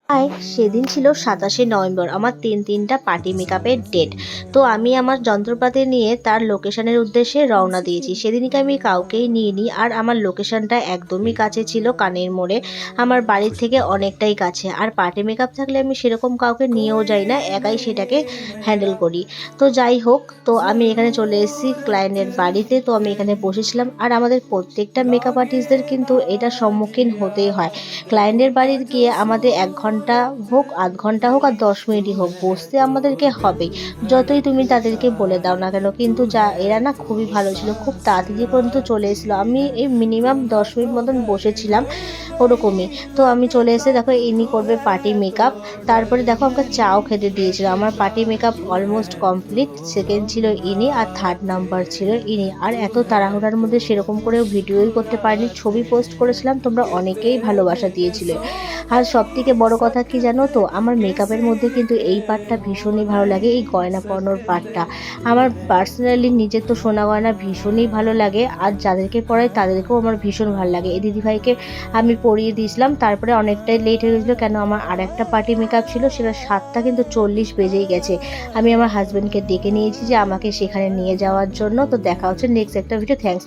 High, সেদিন ছিল ২৭শে November, আমার তিনটা পার্টি মেকআপের ডেট। তো আমি আমার যন্ত্রপাতি নিয়ে তার লোকেশনের উদ্দেশ্যে রওনা দিয়েছি। সেদিনকে আমি কাউকেই নিইনি, আর আমার লোকেশনটা একদমই কাছে ছিল, কানের মোড়ে। আমার বাড়ির থেকে অনেকটাই কাছে। আর পার্টি মেকআপ থাকলে আমি সেরকম কাউকে নিয়েও যাই না, একাই সেটাকে হ্যান্ডেল করি। তো যাই হোক, তো আমি এখানে চলে এসেছি ক্লায়েন্টের বাড়িতে। তো আমি এখানে বসেছিলাম, আর আমাদের প্রত্যেকটা মেকআপ আর্টিস্টদের কিন্তু এটার সম্মুখীন হতেই হয়। ক্লায়েন্টের বাড়ির গিয়ে আমাদের ১ ঘন্টা হোক, আধ ঘন্টা হোক, আর ১০ মিনিটই হোক, বসতে আমাদেরকে হবেই। যতই তুমি তাদেরকে বলে দাও না কেন, কিন্তু এরা না খুবই ভালো ছিল। খুব তাড়াতাড়ি পর্যন্ত চলে এসেছিল। আমি এই মিনিমাম ১০ মিনিট মতন বসেছিলাম ওরকমই। তো আমি চলে এসে দেখো ইনি করবে পার্টি মেকআপ। তারপরে দেখো আমাকে চাও খেতে দিয়েছিল। আমার party makeup almost complete. Second ছিল ইনি, আর থার্ড নাম্বার ছিল ইনি। আর এত তাড়াহুড়ার মধ্যে সেরকম করে ভিডিওই করতে পারিনি, ছবি পোস্ট করেছিলাম, তোমরা অনেকেই ভালোবাসা দিয়েছিলে। আর সবথেকে বড় কথা কি জানো তো, আমার মেকআপের মধ্যে কিন্তু এই পার্টটা ভীষণই ভালো লাগে, এই গয়না পরানোর পার্টটা। আমার পার্সোনালি নিজের তো সোনা গয়না ভীষণই ভালো লাগে, আর যাদেরকে পরাই তাদেরকেও আমার ভীষণ ভালো লাগে। এই দিদিভাইকে আমি পরিয়ে দিয়েছিলাম। তারপরে অনেকটাই লেট হয়ে গেছিলো, কেন আমার আর একটা পার্টি মেকআপ ছিল, সেটা 7টা কিন্তু 40 বেজেই গেছে। আমি আমার হাজব্যান্ডকে ডেকে নিয়েছি যে আমাকে সেখানে নিয়ে যাওয়ার জন্য। তো দেখা হচ্ছে নেক্সট একটা ভিডিও। থ্যাংকস।